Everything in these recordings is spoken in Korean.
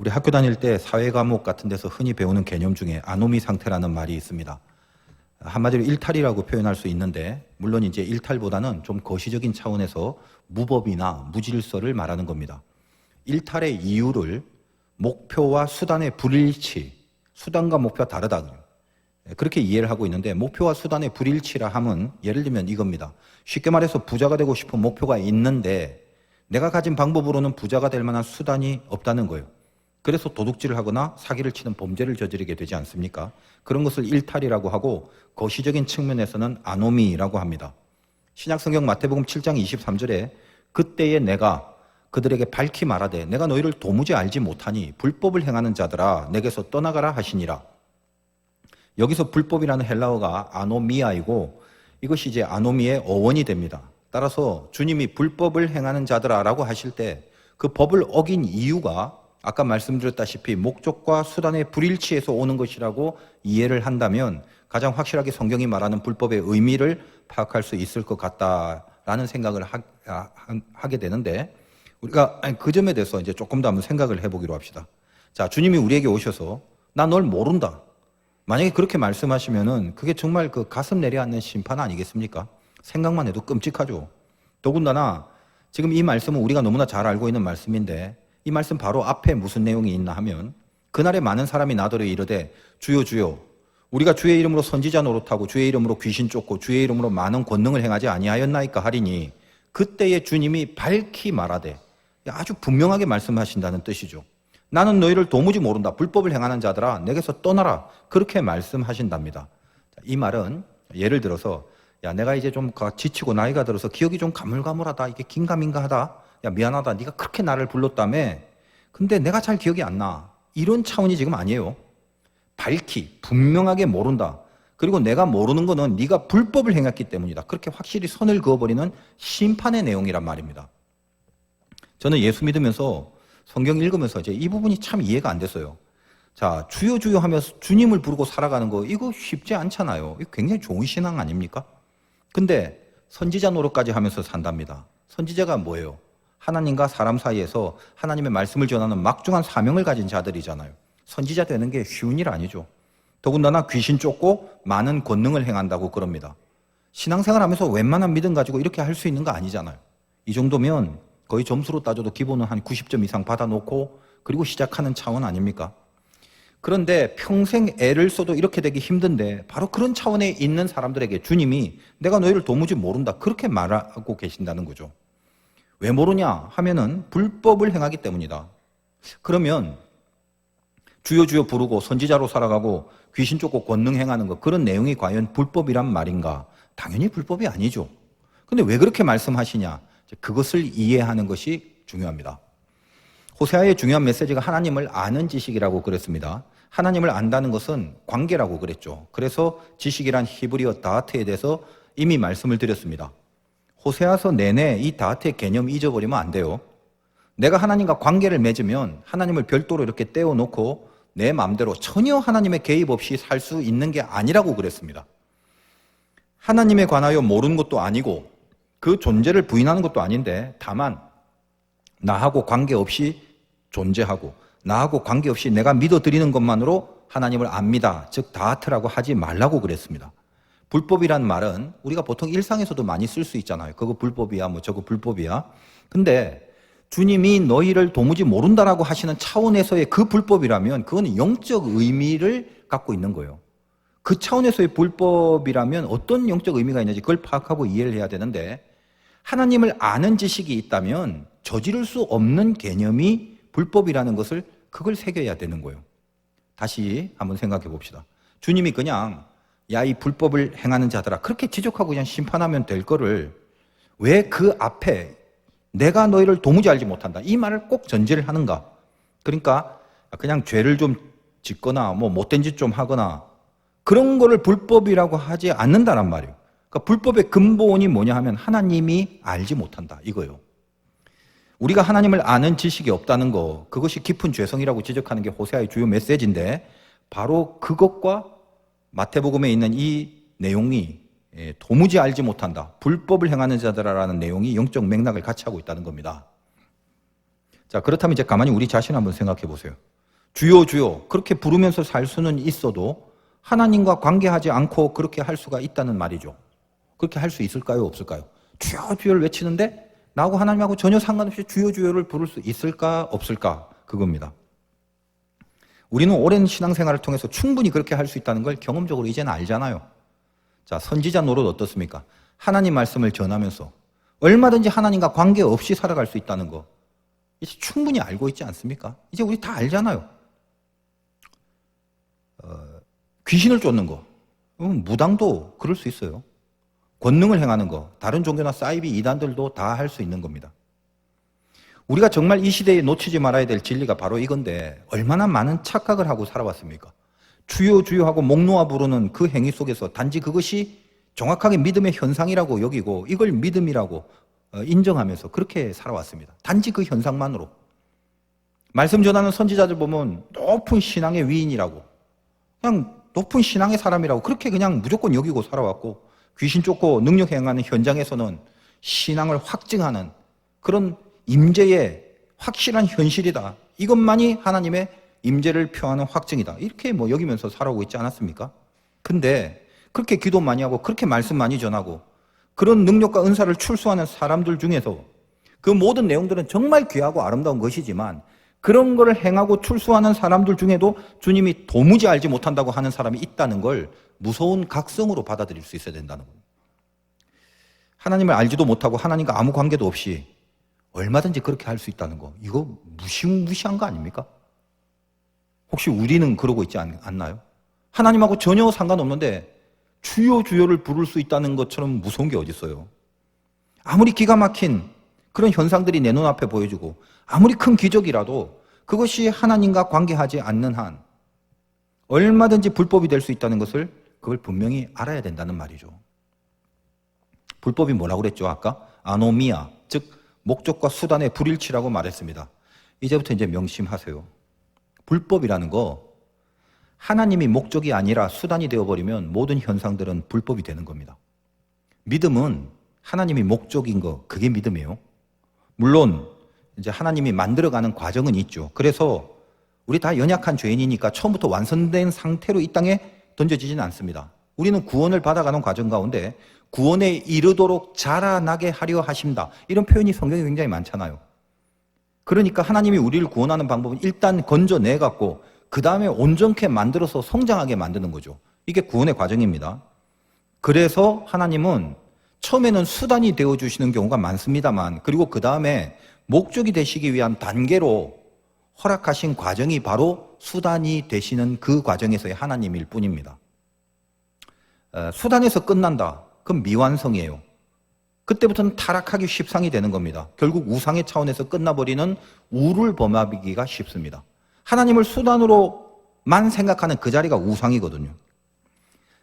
우리 학교 다닐 때 사회 과목 같은 데서 흔히 배우는 개념 중에 아노미 상태라는 말이 있습니다. 한마디로 일탈이라고 표현할 수 있는데, 물론 이제 일탈보다는 좀 거시적인 차원에서 무법이나 무질서를 말하는 겁니다. 일탈의 이유를 목표와 수단의 불일치, 수단과 목표가 다르다, 그렇게 이해를 하고 있는데, 목표와 수단의 불일치라 함은 예를 들면 이겁니다. 쉽게 말해서 부자가 되고 싶은 목표가 있는데 내가 가진 방법으로는 부자가 될 만한 수단이 없다는 거예요. 그래서 도둑질을 하거나 사기를 치는 범죄를 저지르게 되지 않습니까? 그런 것을 일탈이라고 하고, 거시적인 측면에서는 아노미라고 합니다. 신약성경 마태복음 7장 23절에 그때에 내가 그들에게 밝히 말하되 내가 너희를 도무지 알지 못하니 불법을 행하는 자들아 내게서 떠나가라 하시니라. 여기서 불법이라는 헬라어가 아노미아이고, 이것이 이제 아노미의 어원이 됩니다. 따라서 주님이 불법을 행하는 자들아라고 하실 때 그 법을 어긴 이유가 아까 말씀드렸다시피 목적과 수단의 불일치에서 오는 것이라고 이해를 한다면 가장 확실하게 성경이 말하는 불법의 의미를 파악할 수 있을 것 같다라는 생각을 하게 되는데, 우리가 그 점에 대해서 이제 조금 더 한번 생각을 해보기로 합시다. 자, 주님이 우리에게 오셔서 나 널 모른다, 만약에 그렇게 말씀하시면은 그게 정말 그 가슴 내려앉는 심판 아니겠습니까? 생각만 해도 끔찍하죠. 더군다나 지금 이 말씀은 우리가 너무나 잘 알고 있는 말씀인데, 이 말씀 바로 앞에 무슨 내용이 있나 하면, 그날에 많은 사람이 나더러 이르되 주여 주여 우리가 주의 이름으로 선지자 노릇하고 주의 이름으로 귀신 쫓고 주의 이름으로 많은 권능을 행하지 아니하였나이까 하리니, 그때에 주님이 밝히 말하되, 아주 분명하게 말씀하신다는 뜻이죠. 나는 너희를 도무지 모른다, 불법을 행하는 자들아 내게서 떠나라, 그렇게 말씀하신답니다. 이 말은 예를 들어서, 야, 내가 이제 좀 지치고 나이가 들어서 기억이 좀 가물가물하다, 이게 긴가민가하다, 야, 미안하다, 네가 그렇게 나를 불렀다며 근데 내가 잘 기억이 안 나, 이런 차원이 지금 아니에요. 밝히 분명하게 모른다, 그리고 내가 모르는 거는 네가 불법을 행했기 때문이다, 그렇게 확실히 선을 그어버리는 심판의 내용이란 말입니다. 저는 예수 믿으면서 성경 읽으면서 이제 이 부분이 참 이해가 안 됐어요. 자, 주여 주여 하면서 주님을 부르고 살아가는 거, 이거 쉽지 않잖아요. 이거 굉장히 좋은 신앙 아닙니까? 근데 선지자 노릇까지 하면서 산답니다. 선지자가 뭐예요? 하나님과 사람 사이에서 하나님의 말씀을 전하는 막중한 사명을 가진 자들이잖아요. 선지자 되는 게 쉬운 일 아니죠. 더군다나 귀신 쫓고 많은 권능을 행한다고 그럽니다. 신앙생활 하면서 웬만한 믿음 가지고 이렇게 할 수 있는 거 아니잖아요. 이 정도면 거의 점수로 따져도 기본은 한 90점 이상 받아놓고 그리고 시작하는 차원 아닙니까? 그런데 평생 애를 써도 이렇게 되기 힘든데, 바로 그런 차원에 있는 사람들에게 주님이 내가 너희를 도무지 모른다, 그렇게 말하고 계신다는 거죠. 왜 모르냐 하면은 불법을 행하기 때문이다. 그러면 주여 주여 부르고 선지자로 살아가고 귀신 쫓고 권능 행하는 것, 그런 내용이 과연 불법이란 말인가? 당연히 불법이 아니죠. 근데 왜 그렇게 말씀하시냐? 그것을 이해하는 것이 중요합니다. 호세아의 중요한 메시지가 하나님을 아는 지식이라고 그랬습니다. 하나님을 안다는 것은 관계라고 그랬죠. 그래서 지식이란 히브리어 다하트에 대해서 이미 말씀을 드렸습니다. 호세아서 내내 이 다하트의 개념 잊어버리면 안 돼요. 내가 하나님과 관계를 맺으면 하나님을 별도로 이렇게 떼어놓고 내 마음대로 전혀 하나님의 개입 없이 살 수 있는 게 아니라고 그랬습니다. 하나님에 관하여 모르는 것도 아니고 그 존재를 부인하는 것도 아닌데, 다만 나하고 관계없이 존재하고 나하고 관계없이 내가 믿어드리는 것만으로 하나님을 압니다, 즉 다하트라고 하지 말라고 그랬습니다. 불법이란 말은 우리가 보통 일상에서도 많이 쓸 수 있잖아요. 그거 불법이야, 뭐 저거 불법이야. 근데 주님이 너희를 도무지 모른다라고 하시는 차원에서의 그 불법이라면 그건 영적 의미를 갖고 있는 거예요. 그 차원에서의 불법이라면 어떤 영적 의미가 있는지 그걸 파악하고 이해를 해야 되는데, 하나님을 아는 지식이 있다면 저지를 수 없는 개념이 불법이라는 것을, 그걸 새겨야 되는 거예요. 다시 한번 생각해 봅시다. 주님이 그냥 야, 이 불법을 행하는 자들아, 그렇게 지적하고 그냥 심판하면 될 거를 왜 그 앞에 내가 너희를 도무지 알지 못한다, 이 말을 꼭 전제를 하는가? 그러니까 그냥 죄를 좀 짓거나 뭐 못된 짓 좀 하거나 그런 거를 불법이라고 하지 않는다란 말이에요. 그러니까 불법의 근본이 뭐냐 하면 하나님이 알지 못한다, 이거예요. 우리가 하나님을 아는 지식이 없다는 거, 그것이 깊은 죄성이라고 지적하는 게 호세아의 주요 메시지인데, 바로 그것과 마태복음에 있는 이 내용이 도무지 알지 못한다, 불법을 행하는 자들아라는 내용이 영적 맥락을 같이 하고 있다는 겁니다. 자, 그렇다면 이제 가만히 우리 자신 한번 생각해 보세요. 주여 주여 그렇게 부르면서 살 수는 있어도 하나님과 관계하지 않고 그렇게 할 수가 있다는 말이죠. 그렇게 할 수 있을까요? 없을까요? 주여 주여를 외치는데 나하고 하나님하고 전혀 상관없이 주여 주여를 부를 수 있을까? 없을까? 그겁니다. 우리는 오랜 신앙생활을 통해서 충분히 그렇게 할 수 있다는 걸 경험적으로 이제는 알잖아요. 자, 선지자 노릇 어떻습니까? 하나님 말씀을 전하면서 얼마든지 하나님과 관계없이 살아갈 수 있다는 거 이제 충분히 알고 있지 않습니까? 이제 우리 다 알잖아요. 귀신을 쫓는 거 무당도 그럴 수 있어요. 권능을 행하는 거 다른 종교나 사이비 이단들도 다 할 수 있는 겁니다. 우리가 정말 이 시대에 놓치지 말아야 될 진리가 바로 이건데 얼마나 많은 착각을 하고 살아왔습니까? 주여 주여 하고 목 놓아 부르는 그 행위 속에서 단지 그것이 정확하게 믿음의 현상이라고 여기고 이걸 믿음이라고 인정하면서 그렇게 살아왔습니다. 단지 그 현상만으로. 말씀 전하는 선지자들 보면 높은 신앙의 위인이라고 그냥 높은 신앙의 사람이라고 그렇게 그냥 무조건 여기고 살아왔고 귀신 쫓고 능력 행하는 현장에서는 신앙을 확증하는 그런 임재의 확실한 현실이다. 이것만이 하나님의 임재를 표하는 확증이다. 이렇게 여기면서 살아오고 있지 않았습니까? 근데 그렇게 기도 많이 하고 그렇게 말씀 많이 전하고 그런 능력과 은사를 출소하는 사람들 중에서 그 모든 내용들은 정말 귀하고 아름다운 것이지만 그런 거를 행하고 출소하는 사람들 중에도 주님이 도무지 알지 못한다고 하는 사람이 있다는 걸 무서운 각성으로 받아들일 수 있어야 된다는 거예요. 하나님을 알지도 못하고 하나님과 아무 관계도 없이 얼마든지 그렇게 할 수 있다는 거 이거 무시무시한 거 아닙니까? 혹시 우리는 그러고 있지 않나요? 하나님하고 전혀 상관없는데 주여 주여를 부를 수 있다는 것처럼 무서운 게 어디 있어요? 아무리 기가 막힌 그런 현상들이 내 눈앞에 보여지고 아무리 큰 기적이라도 그것이 하나님과 관계하지 않는 한 얼마든지 불법이 될 수 있다는 것을 그걸 분명히 알아야 된다는 말이죠. 불법이 뭐라고 그랬죠? 아까 아노미아, 즉 목적과 수단의 불일치라고 말했습니다. 이제부터 이제 명심하세요. 불법이라는 거 하나님이 목적이 아니라 수단이 되어버리면 모든 현상들은 불법이 되는 겁니다. 믿음은 하나님이 목적인 거 그게 믿음이에요. 물론 이제 하나님이 만들어가는 과정은 있죠. 그래서 우리 다 연약한 죄인이니까 처음부터 완성된 상태로 이 땅에 던져지지는 않습니다. 우리는 구원을 받아가는 과정 가운데 구원에 이르도록 자라나게 하려 하신다. 이런 표현이 성경에 굉장히 많잖아요. 그러니까 하나님이 우리를 구원하는 방법은 일단 건져내갖고 그 다음에 온전케 만들어서 성장하게 만드는 거죠. 이게 구원의 과정입니다. 그래서 하나님은 처음에는 수단이 되어주시는 경우가 많습니다만 그리고 그 다음에 목적이 되시기 위한 단계로 허락하신 과정이 바로 수단이 되시는 그 과정에서의 하나님일 뿐입니다. 수단에서 끝난다. 그건 미완성이에요. 그때부터는 타락하기 십상이 되는 겁니다. 결국 우상의 차원에서 끝나버리는 우를 범하기가 쉽습니다. 하나님을 수단으로만 생각하는 그 자리가 우상이거든요.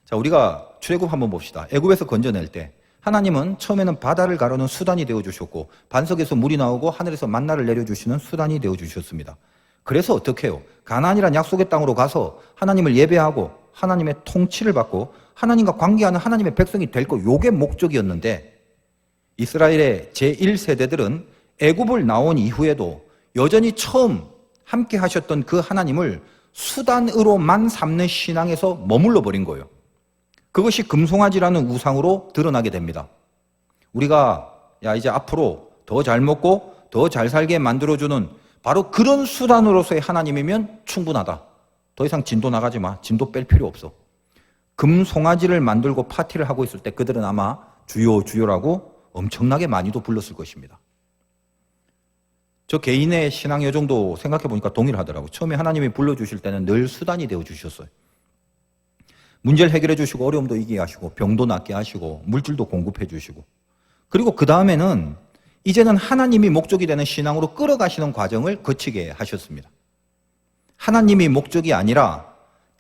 자, 우리가 출애굽 한번 봅시다. 애굽에서 건져낼 때 하나님은 처음에는 바다를 가르는 수단이 되어주셨고 반석에서 물이 나오고 하늘에서 만나를 내려주시는 수단이 되어주셨습니다. 그래서 어떻게 해요? 가나안이란 약속의 땅으로 가서 하나님을 예배하고 하나님의 통치를 받고 하나님과 관계하는 하나님의 백성이 될 거 요게 목적이었는데 이스라엘의 제1세대들은 애굽을 나온 이후에도 여전히 처음 함께 하셨던 그 하나님을 수단으로만 삼는 신앙에서 머물러 버린 거예요. 그것이 금송아지라는 우상으로 드러나게 됩니다. 우리가 이제 앞으로 더 잘 먹고 더 잘 살게 만들어주는 바로 그런 수단으로서의 하나님이면 충분하다. 더 이상 진도 나가지 마. 진도 뺄 필요 없어. 금송아지를 만들고 파티를 하고 있을 때 그들은 아마 주여 주여라고 엄청나게 많이도 불렀을 것입니다. 저 개인의 신앙 여정도 생각해 보니까 동일하더라고요. 처음에 하나님이 불러주실 때는 늘 수단이 되어 주셨어요. 문제를 해결해 주시고 어려움도 이기게 하시고 병도 낫게 하시고 물질도 공급해 주시고 그리고 그 다음에는 이제는 하나님이 목적이 되는 신앙으로 끌어가시는 과정을 거치게 하셨습니다. 하나님이 목적이 아니라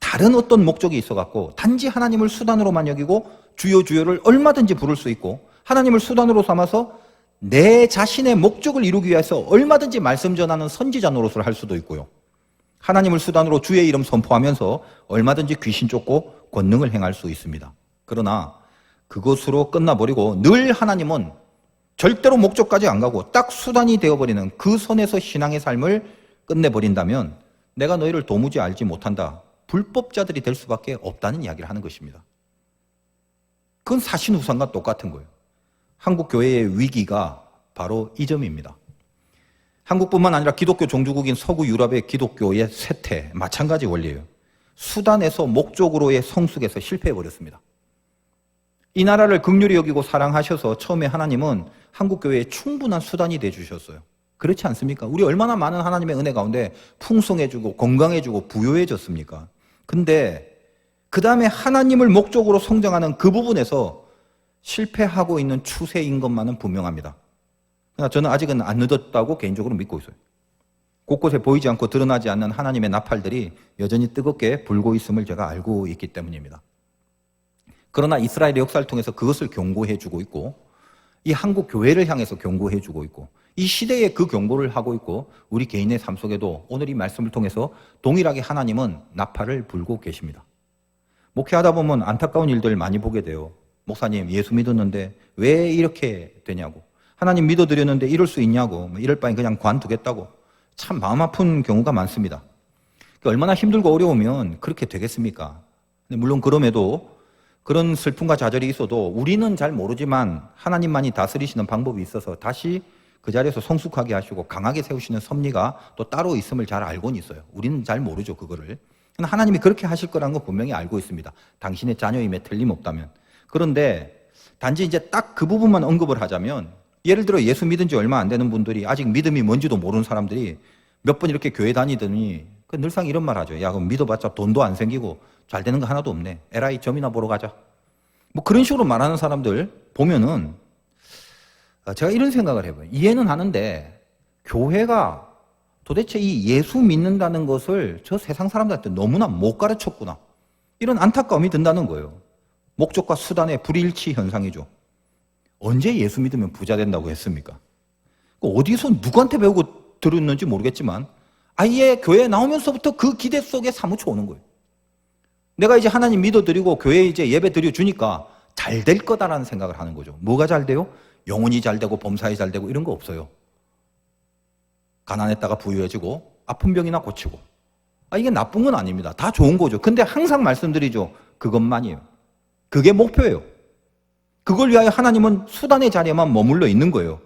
다른 어떤 목적이 있어갖고 단지 하나님을 수단으로만 여기고 주여 주여를 얼마든지 부를 수 있고 하나님을 수단으로 삼아서 내 자신의 목적을 이루기 위해서 얼마든지 말씀 전하는 선지자 노릇을 할 수도 있고요. 하나님을 수단으로 주의 이름 선포하면서 얼마든지 귀신 쫓고 권능을 행할 수 있습니다. 그러나 그것으로 끝나버리고 늘 하나님은 절대로 목적까지 안 가고 딱 수단이 되어버리는 그 선에서 신앙의 삶을 끝내버린다면 내가 너희를 도무지 알지 못한다. 불법자들이 될 수밖에 없다는 이야기를 하는 것입니다. 그건 사신우상과 똑같은 거예요. 한국 교회의 위기가 바로 이 점입니다. 한국뿐만 아니라 기독교 종주국인 서구 유럽의 기독교의 쇠퇴, 마찬가지 원리예요. 수단에서 목적으로의 성숙에서 실패해버렸습니다. 이 나라를 긍휼히 여기고 사랑하셔서 처음에 하나님은 한국교회에 충분한 수단이 되어주셨어요. 그렇지 않습니까? 우리 얼마나 많은 하나님의 은혜 가운데 풍성해지고 건강해지고 부유해졌습니까? 근데 그 다음에 하나님을 목적으로 성장하는 그 부분에서 실패하고 있는 추세인 것만은 분명합니다. 그러나 저는 아직은 안 늦었다고 개인적으로 믿고 있어요. 곳곳에 보이지 않고 드러나지 않는 하나님의 나팔들이 여전히 뜨겁게 불고 있음을 제가 알고 있기 때문입니다. 그러나 이스라엘의 역사를 통해서 그것을 경고해주고 있고 이 한국 교회를 향해서 경고해주고 있고 이 시대에 그 경고를 하고 있고 우리 개인의 삶 속에도 오늘 이 말씀을 통해서 동일하게 하나님은 나팔을 불고 계십니다. 목회하다 보면 안타까운 일들 많이 보게 돼요. 목사님 예수 믿었는데 왜 이렇게 되냐고, 하나님 믿어드렸는데 이럴 수 있냐고, 이럴 바엔 그냥 관두겠다고, 참 마음 아픈 경우가 많습니다. 얼마나 힘들고 어려우면 그렇게 되겠습니까? 물론 그럼에도 그런 슬픔과 좌절이 있어도 우리는 잘 모르지만 하나님만이 다스리시는 방법이 있어서 다시 그 자리에서 성숙하게 하시고 강하게 세우시는 섭리가 또 따로 있음을 잘 알고는 있어요. 우리는 잘 모르죠, 그거를. 하나님이 그렇게 하실 거라는 건 분명히 알고 있습니다. 당신의 자녀임에 틀림없다면. 그런데 단지 이제 딱 그 부분만 언급을 하자면, 예를 들어 예수 믿은 지 얼마 안 되는 분들이, 아직 믿음이 뭔지도 모르는 사람들이 몇 번 이렇게 교회 다니더니 늘상 이런 말 하죠. 야, 그럼 믿어봤자 돈도 안 생기고 잘 되는 거 하나도 없네. 에라이 점이나 보러 가자. 뭐 그런 식으로 말하는 사람들 보면은 제가 이런 생각을 해봐요. 이해는 하는데 교회가 도대체 이 예수 믿는다는 것을 저 세상 사람들한테 너무나 못 가르쳤구나, 이런 안타까움이 든다는 거예요. 목적과 수단의 불일치 현상이죠. 언제 예수 믿으면 부자 된다고 했습니까? 어디서 누구한테 배우고 들었는지 모르겠지만 아예 교회에 나오면서부터 그 기대 속에 사무쳐 오는 거예요. 내가 이제 하나님 믿어드리고 교회에 이제 예배 드려주니까 잘 될 거다라는 생각을 하는 거죠. 뭐가 잘 돼요? 영혼이 잘 되고 범사에 잘 되고 이런 거 없어요. 가난했다가 부유해지고 아픈 병이나 고치고. 이게 나쁜 건 아닙니다. 다 좋은 거죠. 근데 항상 말씀드리죠. 그것만이에요. 그게 목표예요. 그걸 위하여 하나님은 수단의 자리에만 머물러 있는 거예요.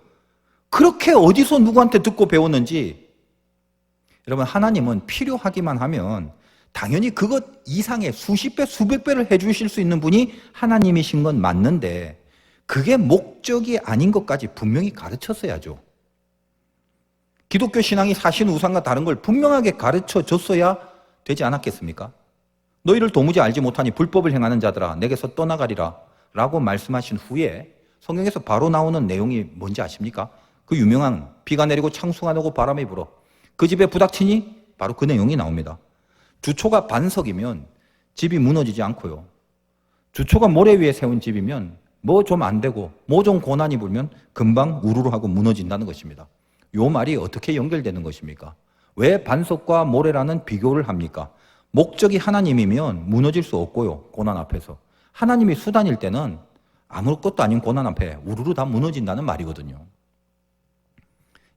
그렇게 어디서 누구한테 듣고 배웠는지. 여러분, 하나님은 필요하기만 하면 당연히 그것 이상의 수십 배, 수백 배를 해주실 수 있는 분이 하나님이신 건 맞는데 그게 목적이 아닌 것까지 분명히 가르쳤어야죠. 기독교 신앙이 사실 우상과 다른 걸 분명하게 가르쳐줬어야 되지 않았겠습니까? 너희를 도무지 알지 못하니 불법을 행하는 자들아 내게서 떠나가리라 라고 말씀하신 후에 성경에서 바로 나오는 내용이 뭔지 아십니까? 그 유명한 비가 내리고 창수가 나고 바람이 불어 그 집에 부닥치니 바로 그 내용이 나옵니다. 주초가 반석이면 집이 무너지지 않고요. 주초가 모래 위에 세운 집이면 뭐 좀 안 되고 뭐 좀 고난이 불면 금방 우르르 하고 무너진다는 것입니다. 요 말이 어떻게 연결되는 것입니까? 왜 반석과 모래라는 비교를 합니까? 목적이 하나님이면 무너질 수 없고요. 고난 앞에서. 하나님이 수단일 때는 아무것도 아닌 고난 앞에 우르르 다 무너진다는 말이거든요.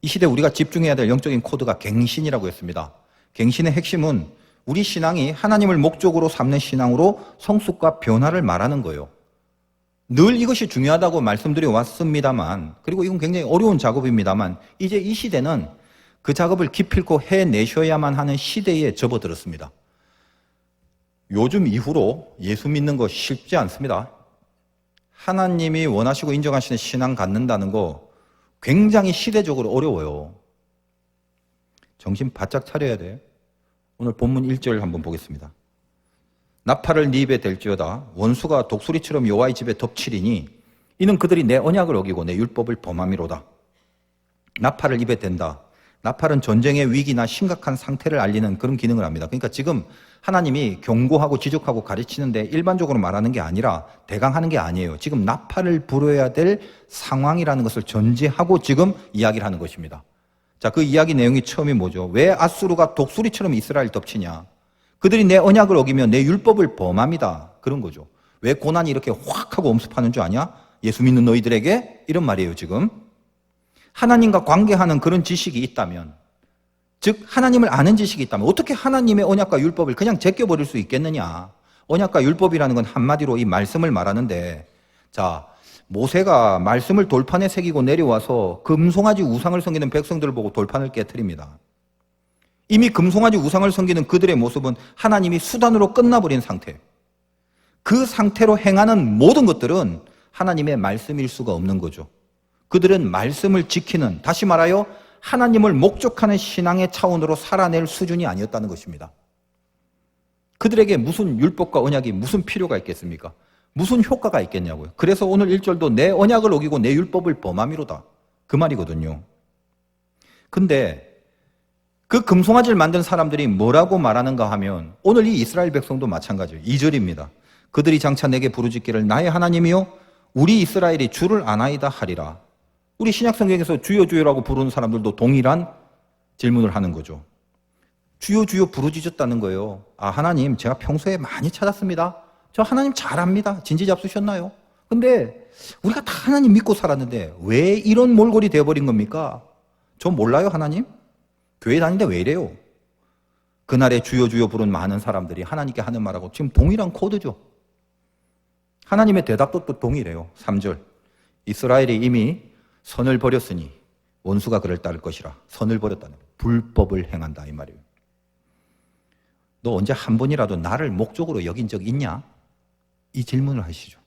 이 시대 우리가 집중해야 될 영적인 코드가 갱신이라고 했습니다. 갱신의 핵심은 우리 신앙이 하나님을 목적으로 삼는 신앙으로 성숙과 변화를 말하는 거예요. 늘 이것이 중요하다고 말씀드려 왔습니다만, 그리고 이건 굉장히 어려운 작업입니다만, 이제 이 시대는 그 작업을 기필코 해내셔야만 하는 시대에 접어들었습니다. 요즘 이후로 예수 믿는 거 쉽지 않습니다. 하나님이 원하시고 인정하시는 신앙 갖는다는 거 굉장히 시대적으로 어려워요. 정신 바짝 차려야 돼요. 오늘 본문 1절 한번 보겠습니다. 나팔을 네 입에 댈지어다 원수가 독수리처럼 여호와의 집에 덮치리니 이는 그들이 내 언약을 어기고 내 율법을 범함이로다. 나팔을 입에 댄다. 나팔은 전쟁의 위기나 심각한 상태를 알리는 그런 기능을 합니다. 그러니까 지금 하나님이 경고하고 지적하고 가르치는데 일반적으로 말하는 게 아니라 대강 하는 게 아니에요. 지금 나팔을 불어야 될 상황이라는 것을 전제하고 지금 이야기를 하는 것입니다. 자, 그 이야기 내용이 처음이 뭐죠? 왜 아수르가 독수리처럼 이스라엘 덮치냐? 그들이 내 언약을 어기며 내 율법을 범함이다. 그런 거죠. 왜 고난이 이렇게 확 하고 엄습하는 줄 아냐? 예수 믿는 너희들에게 이런 말이에요, 지금. 하나님과 관계하는 그런 지식이 있다면, 즉 하나님을 아는 지식이 있다면 어떻게 하나님의 언약과 율법을 그냥 제껴버릴 수 있겠느냐. 언약과 율법이라는 건 한마디로 이 말씀을 말하는데, 자, 모세가 말씀을 돌판에 새기고 내려와서 금송아지 우상을 섬기는 백성들을 보고 돌판을 깨트립니다. 이미 금송아지 우상을 섬기는 그들의 모습은 하나님이 수단으로 끝나버린 상태. 그 상태로 행하는 모든 것들은 하나님의 말씀일 수가 없는 거죠. 그들은 말씀을 지키는, 다시 말하여 하나님을 목적하는 신앙의 차원으로 살아낼 수준이 아니었다는 것입니다. 그들에게 무슨 율법과 언약이 무슨 필요가 있겠습니까? 무슨 효과가 있겠냐고요. 그래서 오늘 1절도 내 언약을 어기고 내 율법을 범함이로다, 그 말이거든요. 근데 그 금송아지를 만든 사람들이 뭐라고 말하는가 하면 오늘 이 이스라엘 백성도 마찬가지예요. 2절입니다. 그들이 장차 내게 부르짖기를 나의 하나님이요 우리 이스라엘이 주를 아나이다 하리라. 우리 신약성경에서 주여 주여라고 부르는 사람들도 동일한 질문을 하는 거죠. 주여 주여 부르짖었다는 거예요. 아, 하나님 제가 평소에 많이 찾았습니다. 저 하나님 잘 압니다. 진지 잡수셨나요? 근데 우리가 다 하나님 믿고 살았는데 왜 이런 몰골이 되어버린 겁니까? 저 몰라요 하나님? 교회 다니는데 왜 이래요? 그날에 주여 주여 부른 많은 사람들이 하나님께 하는 말하고 지금 동일한 코드죠. 하나님의 대답도 또 동일해요. 3절 이스라엘이 이미 선을 버렸으니 원수가 그를 따를 것이라. 선을 버렸다는 거예요. 불법을 행한다 이 말이에요. 너 언제 한 번이라도 나를 목적으로 여긴 적 있냐? 이 질문을 하시죠.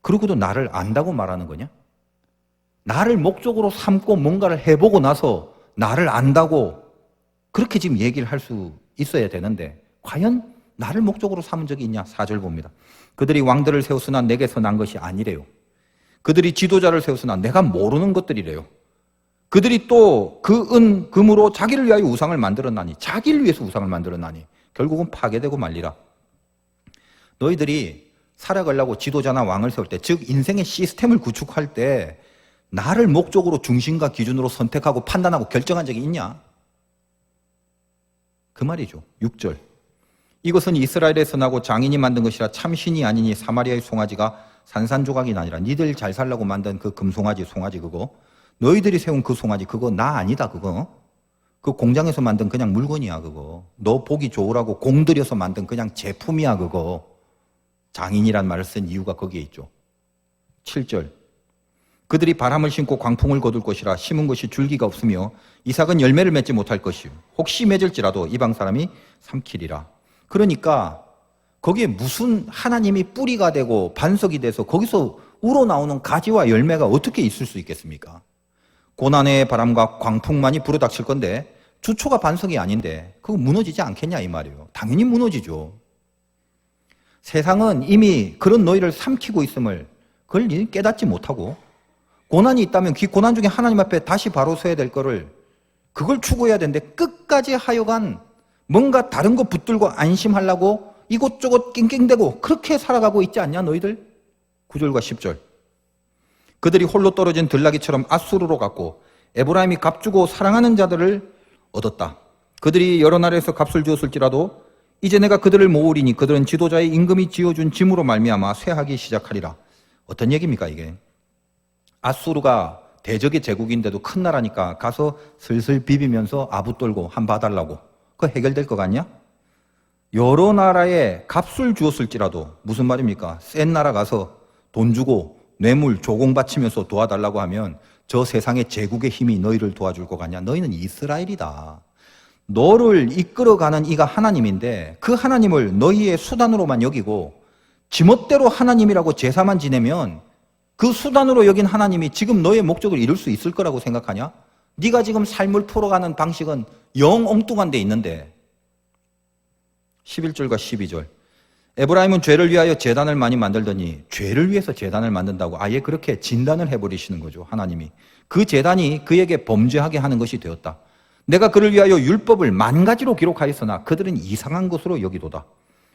그러고도 나를 안다고 말하는 거냐? 나를 목적으로 삼고 뭔가를 해보고 나서 나를 안다고 그렇게 지금 얘기를 할 수 있어야 되는데 과연 나를 목적으로 삼은 적이 있냐? 4절 봅니다. 그들이 왕들을 세웠으나 내게서 난 것이 아니래요. 그들이 지도자를 세웠으나 내가 모르는 것들이래요. 그들이 또 그 은, 금으로 자기를 위하여 우상을 만들었나니, 자기를 위해서 우상을 만들었나니 결국은 파괴되고 말리라. 너희들이 살아가려고 지도자나 왕을 세울 때, 즉 인생의 시스템을 구축할 때 나를 목적으로 중심과 기준으로 선택하고 판단하고 결정한 적이 있냐? 그 말이죠. 6절 이것은 이스라엘에서 나고 장인이 만든 것이라 참신이 아니니 사마리아의 송아지가 산산조각이 아니라 니들 잘 살라고 만든 그 금송아지 송아지 그거 너희들이 세운 그 송아지 그거 나 아니다 그거 그 공장에서 만든 그냥 물건이야 그거 너 보기 좋으라고 공들여서 만든 그냥 제품이야 그거 장인이란 말을 쓴 이유가 거기에 있죠. 7절 그들이 바람을 심고 광풍을 거둘 것이라 심은 것이 줄기가 없으며 이삭은 열매를 맺지 못할 것이요 혹시 맺을지라도 이방 사람이 삼키리라. 그러니까 거기에 무슨 하나님이 뿌리가 되고 반석이 돼서 거기서 우러나오는 가지와 열매가 어떻게 있을 수 있겠습니까? 고난의 바람과 광풍만이 불어닥칠 건데 주초가 반석이 아닌데 그거 무너지지 않겠냐 이 말이에요. 당연히 무너지죠. 세상은 이미 그런 너희를 삼키고 있음을 그걸 깨닫지 못하고 고난이 있다면 그 고난 중에 하나님 앞에 다시 바로 서야 될 거를 그걸 추구해야 되는데 끝까지 하여간 뭔가 다른 거 붙들고 안심하려고 이곳저곳 낑낑대고 그렇게 살아가고 있지 않냐 너희들? 9절과 10절 그들이 홀로 떨어진 들나귀처럼 앗수르로 갔고 에브라임이 값주고 사랑하는 자들을 얻었다. 그들이 여러 나라에서 값을 주었을지라도 이제 내가 그들을 모으리니 그들은 지도자의 임금이 지어준 짐으로 말미암아 쇠하기 시작하리라. 어떤 얘기입니까 이게? 앗수르가 대적의 제국인데도 큰 나라니까 가서 슬슬 비비면서 아부 떨고 한 봐달라고 그거 해결될 것 같냐? 여러 나라에 값을 주었을지라도 무슨 말입니까? 센 나라 가서 돈 주고 뇌물 조공 바치면서 도와달라고 하면 저 세상의 제국의 힘이 너희를 도와줄 것 같냐? 너희는 이스라엘이다. 너를 이끌어가는 이가 하나님인데 그 하나님을 너희의 수단으로만 여기고 지멋대로 하나님이라고 제사만 지내면 그 수단으로 여긴 하나님이 지금 너의 목적을 이룰 수 있을 거라고 생각하냐? 네가 지금 삶을 풀어가는 방식은 영 엉뚱한 데 있는데 11절과 12절 에브라임은 죄를 위하여 제단을 많이 만들더니 죄를 위해서 제단을 만든다고 아예 그렇게 진단을 해버리시는 거죠. 하나님이 그 제단이 그에게 범죄하게 하는 것이 되었다. 내가 그를 위하여 율법을 10,000가지로 기록하였으나 그들은 이상한 것으로 여기도다.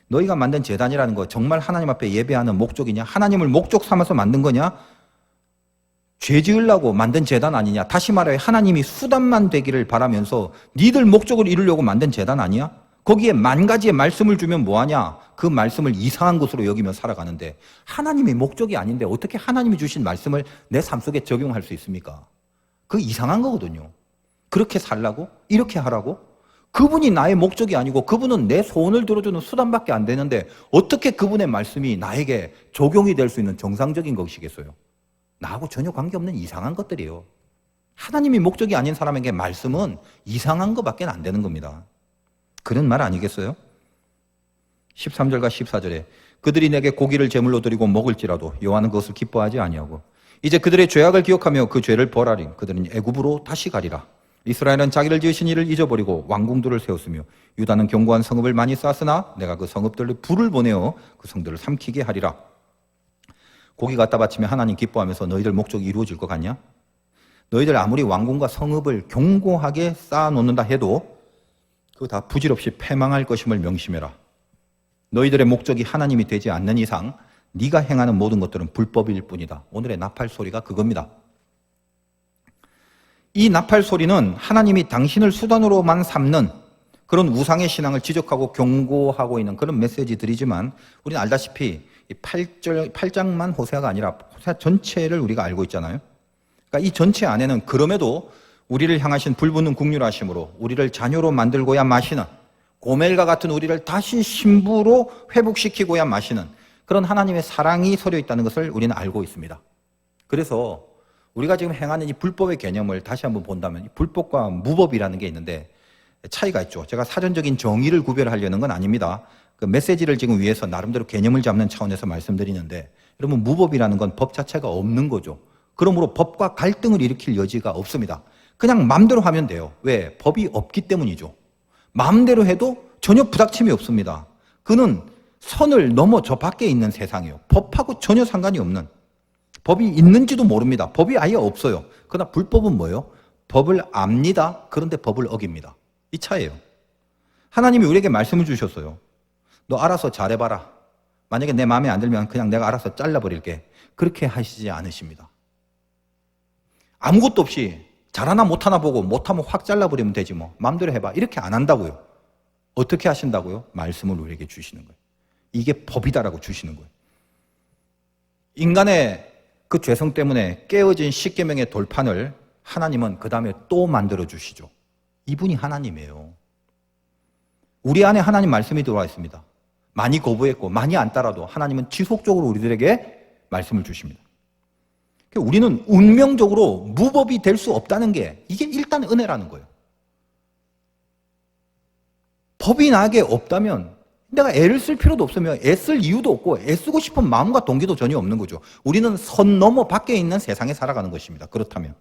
너희가 만든 제단이라는 거 정말 하나님 앞에 예배하는 목적이냐? 하나님을 목적 삼아서 만든 거냐? 죄 지으려고 만든 제단 아니냐? 다시 말해 하나님이 수단만 되기를 바라면서 니들 목적을 이루려고 만든 제단 아니야? 거기에 10,000가지의 말씀을 주면 뭐하냐? 그 말씀을 이상한 것으로 여기며 살아가는데 하나님이 목적이 아닌데 어떻게 하나님이 주신 말씀을 내 삶 속에 적용할 수 있습니까? 그거 이상한 거거든요. 그렇게 살라고? 이렇게 하라고? 그분이 나의 목적이 아니고 그분은 내 소원을 들어주는 수단밖에 안 되는데 어떻게 그분의 말씀이 나에게 적용이 될 수 있는 정상적인 것이겠어요? 나하고 전혀 관계없는 이상한 것들이에요. 하나님이 목적이 아닌 사람에게 말씀은 이상한 것밖에 안 되는 겁니다. 그런 말 아니겠어요? 13절과 14절에 그들이 내게 고기를 제물로 드리고 먹을지라도 여호와는 그것을 기뻐하지 아니하고 이제 그들의 죄악을 기억하며 그 죄를 벌하리. 그들은 애굽으로 다시 가리라. 이스라엘은 자기를 지으신 이를 잊어버리고 왕궁들을 세웠으며 유다는 견고한 성읍을 많이 쌓았으나 내가 그 성읍들을 불을 보내어 그 성들을 삼키게 하리라. 고기 갖다 바치면 하나님 기뻐하면서 너희들 목적이 이루어질 것 같냐? 너희들 아무리 왕궁과 성읍을 견고하게 쌓아놓는다 해도 그거 다 부질없이 패망할 것임을 명심해라. 너희들의 목적이 하나님이 되지 않는 이상 네가 행하는 모든 것들은 불법일 뿐이다. 오늘의 나팔 소리가 그겁니다. 이 나팔 소리는 하나님이 당신을 수단으로만 삼는 그런 우상의 신앙을 지적하고 경고하고 있는 그런 메시지들이지만 우리는 알다시피 이 8장만 호세아가 아니라 호세아 전체를 우리가 알고 있잖아요. 그러니까 이 전체 안에는 그럼에도 우리를 향하신 불붙는 긍휼하심으로 우리를 자녀로 만들고야 마시는 고멜과 같은 우리를 다시 신부로 회복시키고야 마시는 그런 하나님의 사랑이 서려 있다는 것을 우리는 알고 있습니다. 그래서 우리가 지금 행하는 이 불법의 개념을 다시 한번 본다면 불법과 무법이라는 게 있는데 차이가 있죠. 제가 사전적인 정의를 구별하려는 건 아닙니다. 그 메시지를 지금 위해서 나름대로 개념을 잡는 차원에서 말씀드리는데 여러분 무법이라는 건 법 자체가 없는 거죠. 그러므로 법과 갈등을 일으킬 여지가 없습니다. 그냥 마음대로 하면 돼요. 왜? 법이 없기 때문이죠. 마음대로 해도 전혀 부닥침이 없습니다. 그는 선을 넘어 저 밖에 있는 세상이에요. 법하고 전혀 상관이 없는 법이 있는지도 모릅니다. 법이 아예 없어요. 그러나 불법은 뭐예요? 법을 압니다. 그런데 법을 어깁니다. 이 차이예요. 하나님이 우리에게 말씀을 주셨어요. 너 알아서 잘해봐라. 만약에 내 마음에 안 들면 그냥 내가 알아서 잘라버릴게. 그렇게 하시지 않으십니다. 아무것도 없이 잘하나 못하나 보고 못하면 확 잘라버리면 되지 뭐. 마음대로 해봐. 이렇게 안 한다고요. 어떻게 하신다고요? 말씀을 우리에게 주시는 거예요. 이게 법이다라고 주시는 거예요. 인간의 그 죄성 때문에 깨어진 십계명의 돌판을 하나님은 그 다음에 또 만들어 주시죠. 이분이 하나님이에요. 우리 안에 하나님 말씀이 들어와 있습니다. 많이 거부했고 많이 안 따라도 하나님은 지속적으로 우리들에게 말씀을 주십니다. 우리는 운명적으로 무법이 될 수 없다는 게 이게 일단 은혜라는 거예요. 법이 나에게 없다면 내가 애를 쓸 필요도 없으며 애쓸 이유도 없고 애쓰고 싶은 마음과 동기도 전혀 없는 거죠. 우리는 선 넘어 밖에 있는 세상에 살아가는 것입니다. 그렇다면.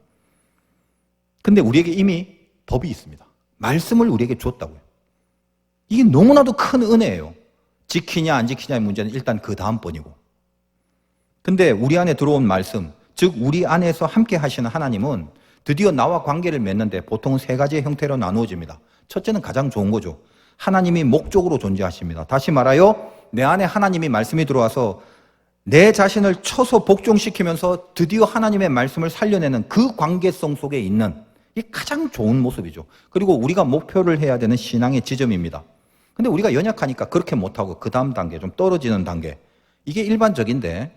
근데 우리에게 이미 법이 있습니다. 말씀을 우리에게 줬다고요. 이게 너무나도 큰 은혜예요. 지키냐 안 지키냐의 문제는 일단 그 다음번이고. 근데 우리 안에 들어온 말씀, 즉 우리 안에서 함께 하시는 하나님은 드디어 나와 관계를 맺는데 보통 세 가지의 형태로 나누어집니다. 첫째는 가장 좋은 거죠. 하나님이 목적으로 존재하십니다. 다시 말하여 내 안에 하나님이 말씀이 들어와서 내 자신을 쳐서 복종시키면서 드디어 하나님의 말씀을 살려내는 그 관계성 속에 있는 이 가장 좋은 모습이죠. 그리고 우리가 목표를 해야 되는 신앙의 지점입니다. 근데 우리가 연약하니까 그렇게 못하고 그 다음 단계, 좀 떨어지는 단계, 이게 일반적인데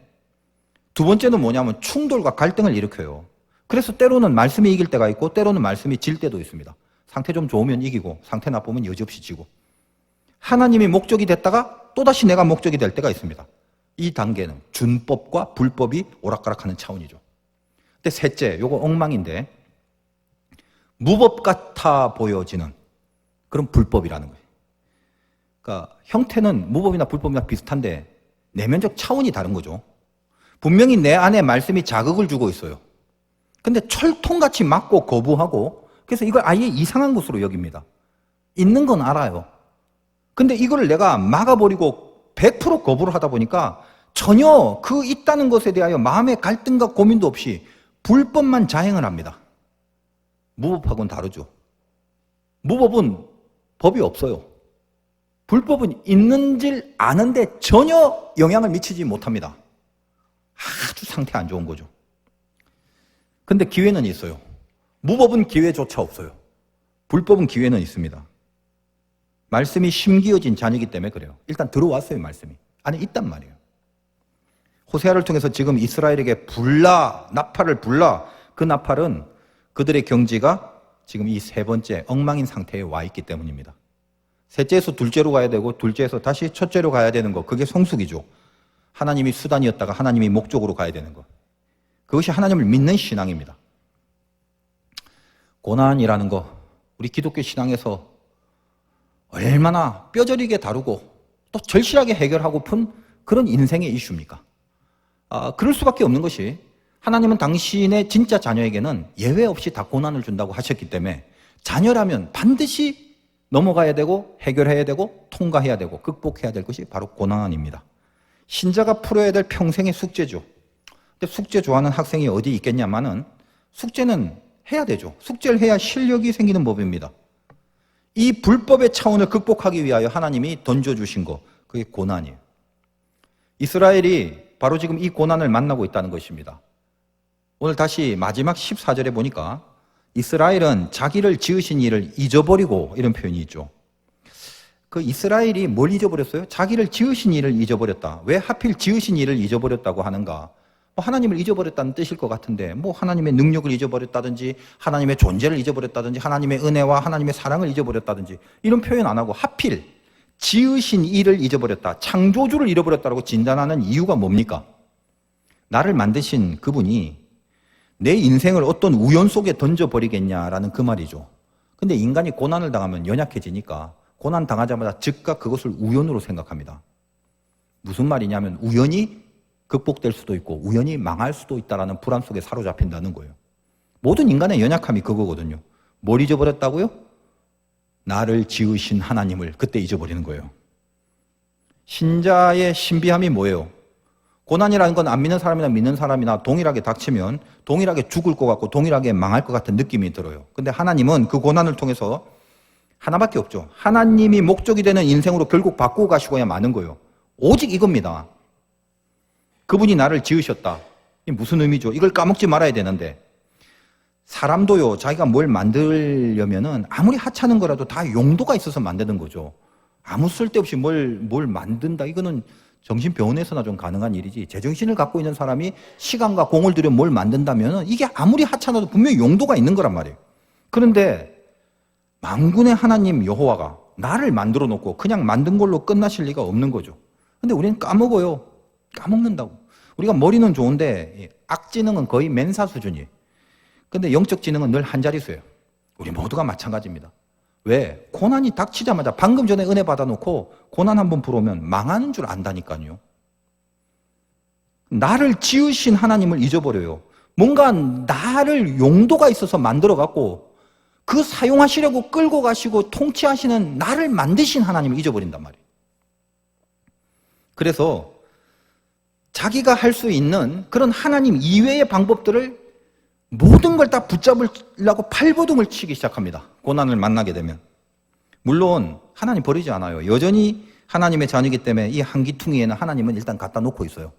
두 번째는 뭐냐면 충돌과 갈등을 일으켜요. 그래서 때로는 말씀이 이길 때가 있고 때로는 말씀이 질 때도 있습니다. 상태 좀 좋으면 이기고 상태 나쁘면 여지없이 지고 하나님이 목적이 됐다가 또다시 내가 목적이 될 때가 있습니다. 이 단계는 준법과 불법이 오락가락하는 차원이죠. 근데 셋째, 요거 엉망인데 무법 같아 보여지는 그런 불법이라는 거예요. 그러니까 형태는 무법이나 불법이나 비슷한데 내면적 차원이 다른 거죠. 분명히 내 안에 말씀이 자극을 주고 있어요. 근데 철통같이 막고 거부하고 그래서 이걸 아예 이상한 것으로 여깁니다. 있는 건 알아요. 근데 이걸 내가 막아버리고 100% 거부를 하다 보니까 전혀 그 있다는 것에 대하여 마음의 갈등과 고민도 없이 불법만 자행을 합니다. 무법하고는 다르죠. 무법은 법이 없어요. 불법은 있는 줄 아는데 전혀 영향을 미치지 못합니다. 아주 상태 안 좋은 거죠. 근데 기회는 있어요. 무법은 기회조차 없어요. 불법은 기회는 있습니다. 말씀이 심기어진 자녀이기 때문에 그래요. 일단 들어왔어요, 말씀이. 안에 있단 말이에요. 호세아를 통해서 지금 이스라엘에게 나팔을 불라. 그 나팔은 그들의 경지가 지금 이 세 번째 엉망인 상태에 와 있기 때문입니다. 셋째에서 둘째로 가야 되고 둘째에서 다시 첫째로 가야 되는 거, 그게 성숙이죠. 하나님이 수단이었다가 하나님이 목적으로 가야 되는 거. 그것이 하나님을 믿는 신앙입니다. 고난이라는 거, 우리 기독교 신앙에서 얼마나 뼈저리게 다루고 또 절실하게 해결하고픈 그런 인생의 이슈입니까? 그럴 수밖에 없는 것이, 하나님은 당신의 진짜 자녀에게는 예외 없이 다 고난을 준다고 하셨기 때문에 자녀라면 반드시 넘어가야 되고 해결해야 되고 통과해야 되고 극복해야 될 것이 바로 고난입니다. 신자가 풀어야 될 평생의 숙제죠. 근데 숙제 좋아하는 학생이 어디 있겠냐마는, 숙제는 해야 되죠. 숙제를 해야 실력이 생기는 법입니다. 이 불법의 차원을 극복하기 위하여 하나님이 던져주신 거, 그게 고난이에요. 이스라엘이 바로 지금 이 고난을 만나고 있다는 것입니다. 오늘 다시 마지막 14절에 보니까 이스라엘은 자기를 지으신 이를 잊어버리고, 이런 표현이 있죠. 그 이스라엘이 뭘 잊어버렸어요? 자기를 지으신 이를 잊어버렸다. 왜 하필 지으신 이를 잊어버렸다고 하는가? 하나님을 잊어버렸다는 뜻일 것 같은데, 하나님의 능력을 잊어버렸다든지 하나님의 존재를 잊어버렸다든지 하나님의 은혜와 하나님의 사랑을 잊어버렸다든지 이런 표현 안 하고 하필 지으신 이를 잊어버렸다, 창조주를 잃어버렸다고 진단하는 이유가 뭡니까? 나를 만드신 그분이 내 인생을 어떤 우연 속에 던져버리겠냐라는 그 말이죠. 근데 인간이 고난을 당하면 연약해지니까 고난 당하자마자 즉각 그것을 우연으로 생각합니다. 무슨 말이냐면 우연히 극복될 수도 있고 우연히 망할 수도 있다는 불안 속에 사로잡힌다는 거예요. 모든 인간의 연약함이 그거거든요. 뭘 잊어버렸다고요? 나를 지으신 하나님을 그때 잊어버리는 거예요. 신자의 신비함이 뭐예요? 고난이라는 건 안 믿는 사람이나 믿는 사람이나 동일하게 닥치면 동일하게 죽을 것 같고 동일하게 망할 것 같은 느낌이 들어요. 근데 하나님은 그 고난을 통해서 하나밖에 없죠. 하나님이 목적이 되는 인생으로 결국 바꾸고 가시고야 마는 거예요. 오직 이겁니다. 그분이 나를 지으셨다. 이게 무슨 의미죠? 이걸 까먹지 말아야 되는데, 사람도요, 자기가 뭘 만들려면은 아무리 하찮은 거라도 다 용도가 있어서 만드는 거죠. 아무 쓸데없이 뭘 만든다. 이거는 정신병원에서나 좀 가능한 일이지, 제정신을 갖고 있는 사람이 시간과 공을 들여 뭘 만든다면 이게 아무리 하찮아도 분명히 용도가 있는 거란 말이에요. 그런데 만군의 하나님 여호와가 나를 만들어 놓고 그냥 만든 걸로 끝나실 리가 없는 거죠. 근데 우리는 까먹어요. 까먹는다고. 우리가 머리는 좋은데 악지능은 거의 멘사 수준이에요. 근데 영적 지능은 늘 한 자릿수예요. 우리 모두가 마찬가지입니다. 왜? 고난이 닥치자마자 방금 전에 은혜 받아놓고 고난 한번 불어오면 망하는 줄 안다니까요. 나를 지으신 하나님을 잊어버려요. 뭔가 나를 용도가 있어서 만들어갖고 그 사용하시려고 끌고 가시고 통치하시는 나를 만드신 하나님을 잊어버린단 말이에요. 그래서 자기가 할 수 있는 그런 하나님 이외의 방법들을 모든 걸 다 붙잡으려고 팔버둥을 치기 시작합니다. 고난을 만나게 되면. 물론 하나님 버리지 않아요. 여전히 하나님의 자녀이기 때문에 이 한기퉁이에는 하나님은 일단 갖다 놓고 있어요.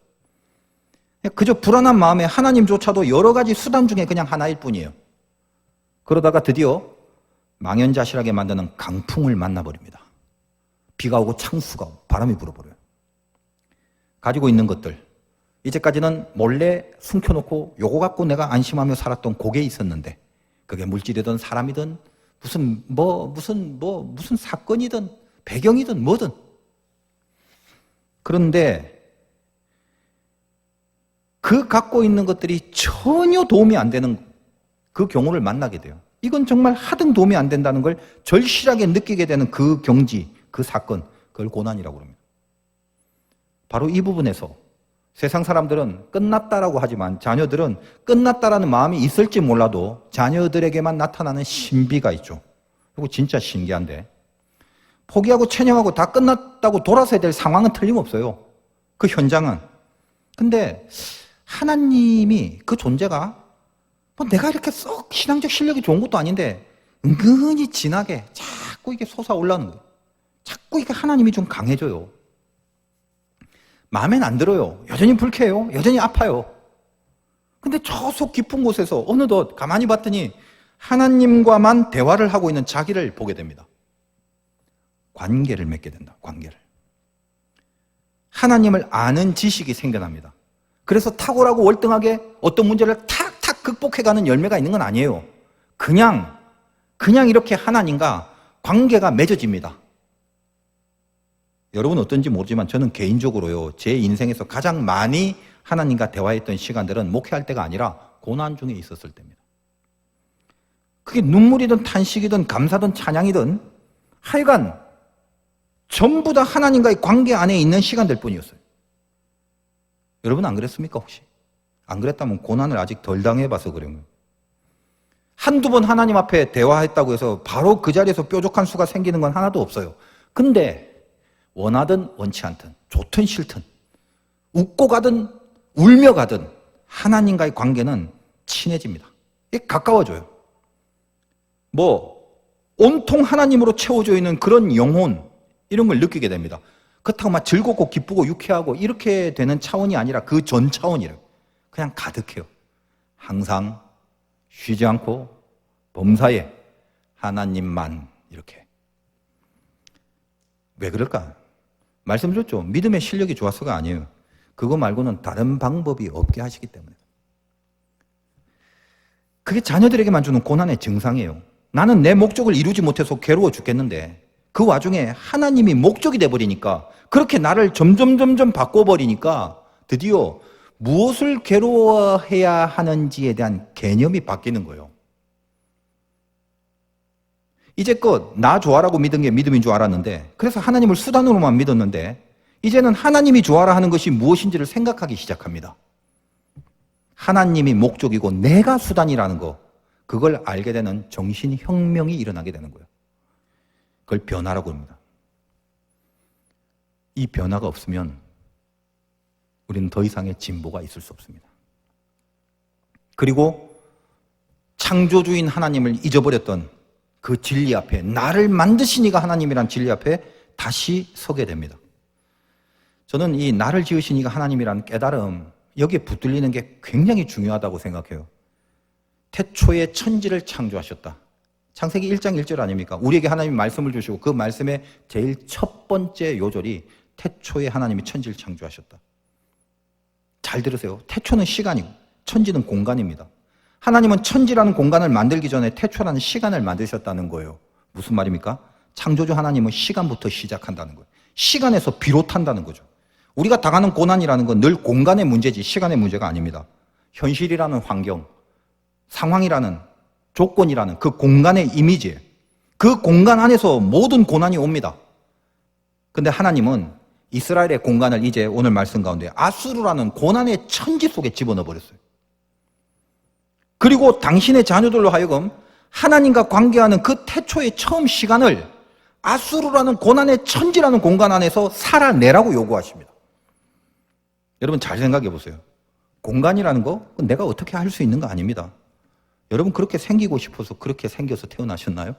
그저 불안한 마음에 하나님조차도 여러 가지 수단 중에 그냥 하나일 뿐이에요. 그러다가 드디어 망연자실하게 만드는 강풍을 만나버립니다. 비가 오고 창수가 오고 바람이 불어버려요. 가지고 있는 것들, 이제까지는 몰래 숨겨놓고 요거 갖고 내가 안심하며 살았던 그게 있었는데, 그게 물질이든 사람이든 무슨 사건이든 배경이든 뭐든. 그런데 그 갖고 있는 것들이 전혀 도움이 안 되는 그 경우를 만나게 돼요. 이건 정말 하등 도움이 안 된다는 걸 절실하게 느끼게 되는 그 경지, 그 사건, 그걸 고난이라고 합니다. 바로 이 부분에서 세상 사람들은 끝났다라고 하지만 자녀들은 끝났다라는 마음이 있을지 몰라도 자녀들에게만 나타나는 신비가 있죠. 그리고 진짜 신기한데, 포기하고 체념하고 다 끝났다고 돌아서야 될 상황은 틀림없어요. 그 현장은. 근데 하나님이 그 존재가 내가 이렇게 썩 신앙적 실력이 좋은 것도 아닌데 은근히 진하게 자꾸 이게 솟아올라오는 거예요. 자꾸 이게 하나님이 좀 강해져요. 마음엔 안 들어요. 여전히 불쾌해요. 여전히 아파요. 근데 저 속 깊은 곳에서 어느덧 가만히 봤더니 하나님과만 대화를 하고 있는 자기를 보게 됩니다. 관계를 맺게 된다. 관계를. 하나님을 아는 지식이 생겨납니다. 그래서 탁월하고 월등하게 어떤 문제를 탁탁 극복해가는 열매가 있는 건 아니에요. 그냥 이렇게 하나님과 관계가 맺어집니다. 여러분 어떤지 모르지만 저는 개인적으로요, 제 인생에서 가장 많이 하나님과 대화했던 시간들은 목회할 때가 아니라 고난 중에 있었을 때입니다. 그게 눈물이든 탄식이든 감사든 찬양이든 하여간 전부 다 하나님과의 관계 안에 있는 시간들 뿐이었어요. 여러분 안 그랬습니까 혹시? 안 그랬다면 고난을 아직 덜 당해봐서 그런 거예요. 한두 번 하나님 앞에 대화했다고 해서 바로 그 자리에서 뾰족한 수가 생기는 건 하나도 없어요. 근데 원하든 원치 않든 좋든 싫든 웃고 가든 울며 가든 하나님과의 관계는 친해집니다. 이게 가까워져요. 온통 하나님으로 채워져 있는 그런 영혼, 이런 걸 느끼게 됩니다. 그렇다고 막 즐겁고 기쁘고 유쾌하고 이렇게 되는 차원이 아니라 그 전 차원이래요. 그냥 가득해요. 항상 쉬지 않고 범사에 하나님만 이렇게. 왜 그럴까? 말씀드렸죠. 믿음의 실력이 좋아서가 아니에요. 그거 말고는 다른 방법이 없게 하시기 때문에. 그게 자녀들에게만 주는 고난의 증상이에요. 나는 내 목적을 이루지 못해서 괴로워 죽겠는데 그 와중에 하나님이 목적이 돼버리니까, 그렇게 나를 점점 바꿔버리니까 드디어 무엇을 괴로워해야 하는지에 대한 개념이 바뀌는 거예요. 이제껏 나 좋아라고 믿은 게 믿음인 줄 알았는데, 그래서 하나님을 수단으로만 믿었는데 이제는 하나님이 좋아라 하는 것이 무엇인지를 생각하기 시작합니다. 하나님이 목적이고 내가 수단이라는 거, 그걸 알게 되는 정신혁명이 일어나게 되는 거예요. 그걸 변화라고 합니다. 이 변화가 없으면 우리는 더 이상의 진보가 있을 수 없습니다. 그리고 창조주인 하나님을 잊어버렸던 그 진리 앞에, 나를 만드신 이가 하나님이란 진리 앞에 다시 서게 됩니다. 저는 이 나를 지으신 이가 하나님이라는 깨달음, 여기에 붙들리는 게 굉장히 중요하다고 생각해요. 태초에 천지를 창조하셨다. 창세기 1장 1절 아닙니까? 우리에게 하나님이 말씀을 주시고 그 말씀의 제일 첫 번째 요절이 태초에 하나님이 천지를 창조하셨다. 잘 들으세요. 태초는 시간이고 천지는 공간입니다. 하나님은 천지라는 공간을 만들기 전에 태초라는 시간을 만드셨다는 거예요. 무슨 말입니까? 창조주 하나님은 시간부터 시작한다는 거예요. 시간에서 비롯한다는 거죠. 우리가 당하는 고난이라는 건 늘 공간의 문제지 시간의 문제가 아닙니다. 현실이라는 환경, 상황이라는, 조건이라는 그 공간의 이미지, 그 공간 안에서 모든 고난이 옵니다. 근데 하나님은 이스라엘의 공간을 이제 오늘 말씀 가운데 아수르라는 고난의 천지 속에 집어넣어 버렸어요. 그리고 당신의 자녀들로 하여금 하나님과 관계하는 그 태초의 처음 시간을 아수르라는 고난의 천지라는 공간 안에서 살아내라고 요구하십니다. 여러분 잘 생각해 보세요. 공간이라는 거 내가 어떻게 할 수 있는 거 아닙니다. 여러분 그렇게 생기고 싶어서 그렇게 생겨서 태어나셨나요?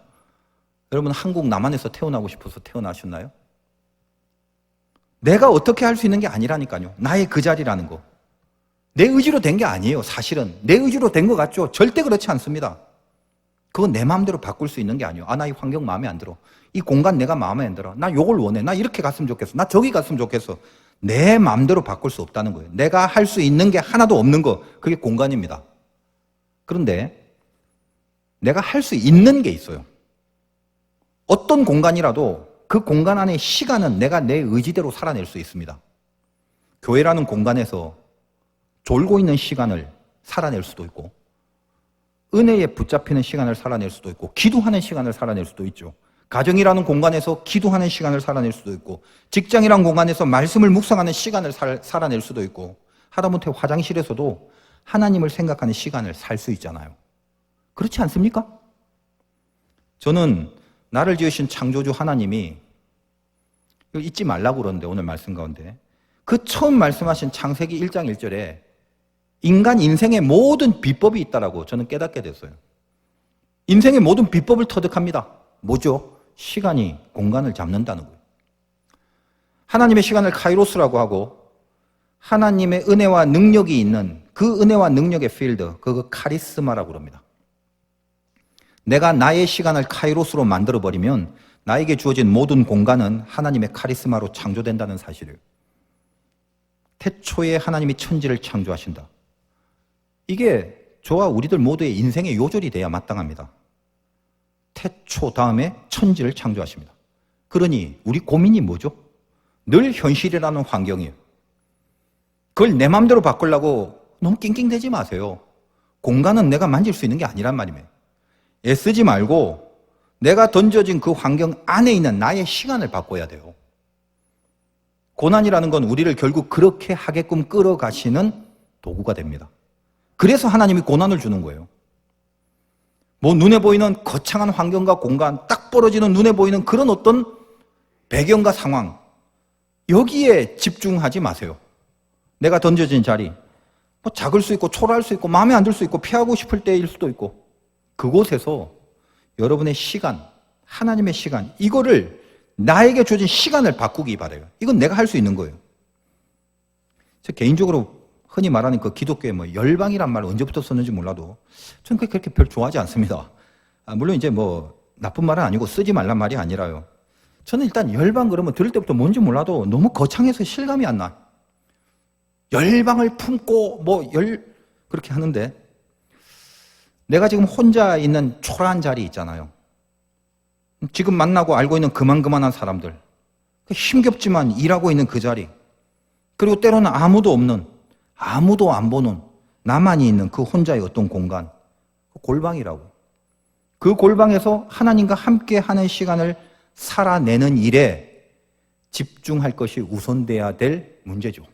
여러분 한국 남한에서 태어나고 싶어서 태어나셨나요? 내가 어떻게 할 수 있는 게 아니라니까요. 나의 그 자리라는 거. 내 의지로 된 게 아니에요. 사실은 내 의지로 된 것 같죠? 절대 그렇지 않습니다. 그건 내 마음대로 바꿀 수 있는 게 아니에요. 나 이 환경 마음에 안 들어. 이 공간 내가 마음에 안 들어. 나 요걸 원해. 나 이렇게 갔으면 좋겠어. 나 저기 갔으면 좋겠어. 내 마음대로 바꿀 수 없다는 거예요. 내가 할 수 있는 게 하나도 없는 거, 그게 공간입니다. 그런데 내가 할 수 있는 게 있어요. 어떤 공간이라도 그 공간 안의 시간은 내가 내 의지대로 살아낼 수 있습니다. 교회라는 공간에서 졸고 있는 시간을 살아낼 수도 있고, 은혜에 붙잡히는 시간을 살아낼 수도 있고, 기도하는 시간을 살아낼 수도 있죠. 가정이라는 공간에서 기도하는 시간을 살아낼 수도 있고, 직장이라는 공간에서 말씀을 묵상하는 시간을 살아낼 수도 있고, 하다못해 화장실에서도 하나님을 생각하는 시간을 살 수 있잖아요. 그렇지 않습니까? 저는 나를 지으신 창조주 하나님이, 이거 잊지 말라고 그러는데 오늘 말씀 가운데 그 처음 말씀하신 창세기 1장 1절에 인간 인생의 모든 비법이 있다라고 저는 깨닫게 됐어요. 인생의 모든 비법을 터득합니다. 뭐죠? 시간이 공간을 잡는다는 거예요. 하나님의 시간을 카이로스라고 하고, 하나님의 은혜와 능력이 있는 그 은혜와 능력의 필드, 그거 카리스마라고 합니다. 내가 나의 시간을 카이로스로 만들어버리면 나에게 주어진 모든 공간은 하나님의 카리스마로 창조된다는 사실을. 태초에 하나님이 천지를 창조하신다. 이게 저와 우리들 모두의 인생의 요절이 돼야 마땅합니다. 태초 다음에 천지를 창조하십니다. 그러니 우리 고민이 뭐죠? 늘 현실이라는 환경이에요. 그걸 내 마음대로 바꾸려고 너무 낑낑대지 마세요. 공간은 내가 만질 수 있는 게 아니란 말이에요. 애쓰지 말고 내가 던져진 그 환경 안에 있는 나의 시간을 바꿔야 돼요. 고난이라는 건 우리를 결국 그렇게 하게끔 끌어가시는 도구가 됩니다. 그래서 하나님이 고난을 주는 거예요. 뭐 눈에 보이는 거창한 환경과 공간, 딱 벌어지는 눈에 보이는 그런 어떤 배경과 상황, 여기에 집중하지 마세요. 내가 던져진 자리, 뭐 작을 수 있고 초라할 수 있고 마음에 안 들 수 있고 피하고 싶을 때일 수도 있고, 그곳에서 여러분의 시간, 하나님의 시간, 이거를 나에게 주어진 시간을 바꾸기 바라요. 이건 내가 할 수 있는 거예요. 저 개인적으로 흔히 말하는 그 기독교의 뭐 열방이란 말을 언제부터 썼는지 몰라도 저는 그렇게 별 좋아하지 않습니다. 물론 이제 뭐 나쁜 말은 아니고 쓰지 말란 말이 아니라요. 저는 일단 열방 그러면 들을 때부터 뭔지 몰라도 너무 거창해서 실감이 안 나. 열방을 품고 그렇게 하는데, 내가 지금 혼자 있는 초라한 자리 있잖아요. 지금 만나고 알고 있는 그만한 사람들, 힘겹지만 일하고 있는 그 자리, 그리고 때로는 아무도 없는, 아무도 안 보는 나만이 있는 그 혼자의 어떤 공간, 골방이라고. 그 골방에서 하나님과 함께 하는 시간을 살아내는 일에 집중할 것이 우선돼야 될 문제죠.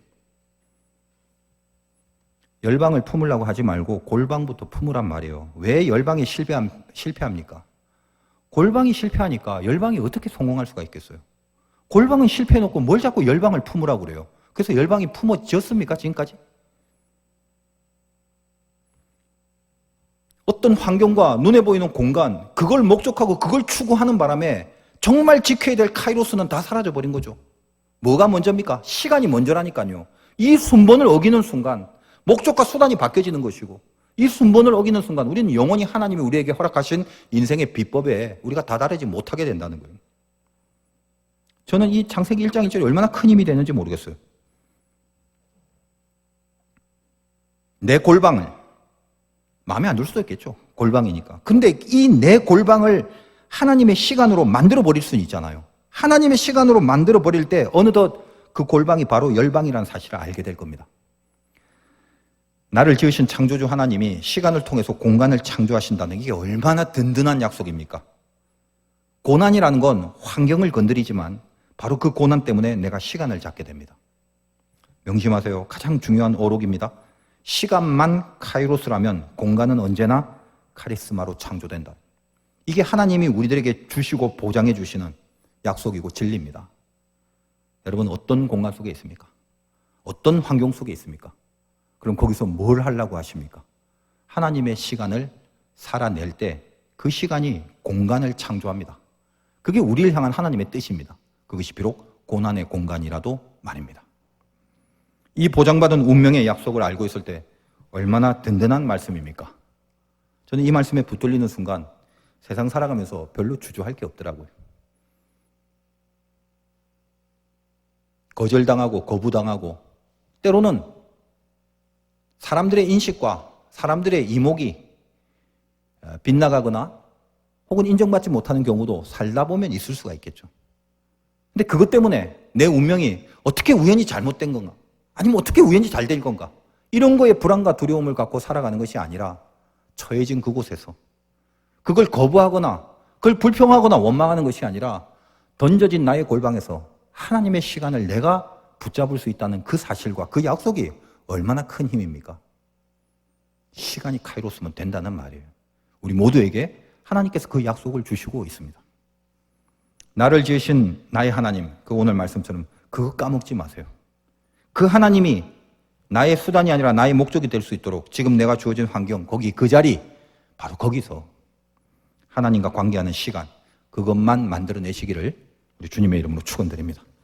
열방을 품으려고 하지 말고 골방부터 품으란 말이에요. 왜 열방이 실패합니까? 골방이 실패하니까 열방이 어떻게 성공할 수가 있겠어요? 골방은 실패해놓고 뭘 자꾸 열방을 품으라고 그래요? 그래서 열방이 품어졌습니까, 지금까지? 어떤 환경과 눈에 보이는 공간, 그걸 목적하고 그걸 추구하는 바람에 정말 지켜야 될 카이로스는 다 사라져버린 거죠. 뭐가 먼저입니까? 시간이 먼저라니까요. 이 순번을 어기는 순간 목적과 수단이 바뀌어지는 것이고, 이 순번을 어기는 순간 우리는 영원히 하나님이 우리에게 허락하신 인생의 비법에 우리가 다다르지 못하게 된다는 거예요. 저는 이 창세기 1장 1절이 얼마나 큰 힘이 되는지 모르겠어요. 내 골방을, 마음에 안 들 수도 있겠죠. 골방이니까. 근데 이 내 골방을 하나님의 시간으로 만들어버릴 수는 있잖아요. 하나님의 시간으로 만들어버릴 때 어느덧 그 골방이 바로 열방이라는 사실을 알게 될 겁니다. 나를 지으신 창조주 하나님이 시간을 통해서 공간을 창조하신다는 게 얼마나 든든한 약속입니까? 고난이라는 건 환경을 건드리지만 바로 그 고난 때문에 내가 시간을 잡게 됩니다. 명심하세요. 가장 중요한 어록입니다. 시간만 카이로스라면 공간은 언제나 카리스마로 창조된다. 이게 하나님이 우리들에게 주시고 보장해 주시는 약속이고 진리입니다. 여러분, 어떤 공간 속에 있습니까? 어떤 환경 속에 있습니까? 그럼 거기서 뭘 하려고 하십니까? 하나님의 시간을 살아낼 때 그 시간이 공간을 창조합니다. 그게 우리를 향한 하나님의 뜻입니다. 그것이 비록 고난의 공간이라도 말입니다. 이 보장받은 운명의 약속을 알고 있을 때 얼마나 든든한 말씀입니까? 저는 이 말씀에 붙들리는 순간 세상 살아가면서 별로 주저할 게 없더라고요. 거절당하고 거부당하고 때로는 사람들의 인식과 사람들의 이목이 빗나가거나 혹은 인정받지 못하는 경우도 살다 보면 있을 수가 있겠죠. 근데 그것 때문에 내 운명이 어떻게 우연히 잘못된 건가? 아니면 어떻게 우연히 잘 될 건가? 이런 거에 불안과 두려움을 갖고 살아가는 것이 아니라 처해진 그곳에서 그걸 거부하거나 그걸 불평하거나 원망하는 것이 아니라 던져진 나의 골방에서 하나님의 시간을 내가 붙잡을 수 있다는 그 사실과 그 약속이 얼마나 큰 힘입니까? 시간이 카이로스면 된다는 말이에요. 우리 모두에게 하나님께서 그 약속을 주시고 있습니다. 나를 지으신 나의 하나님, 그 오늘 말씀처럼 그거 까먹지 마세요. 그 하나님이 나의 수단이 아니라 나의 목적이 될 수 있도록 지금 내가 주어진 환경, 거기 그 자리, 바로 거기서 하나님과 관계하는 시간, 그것만 만들어내시기를 우리 주님의 이름으로 축원드립니다.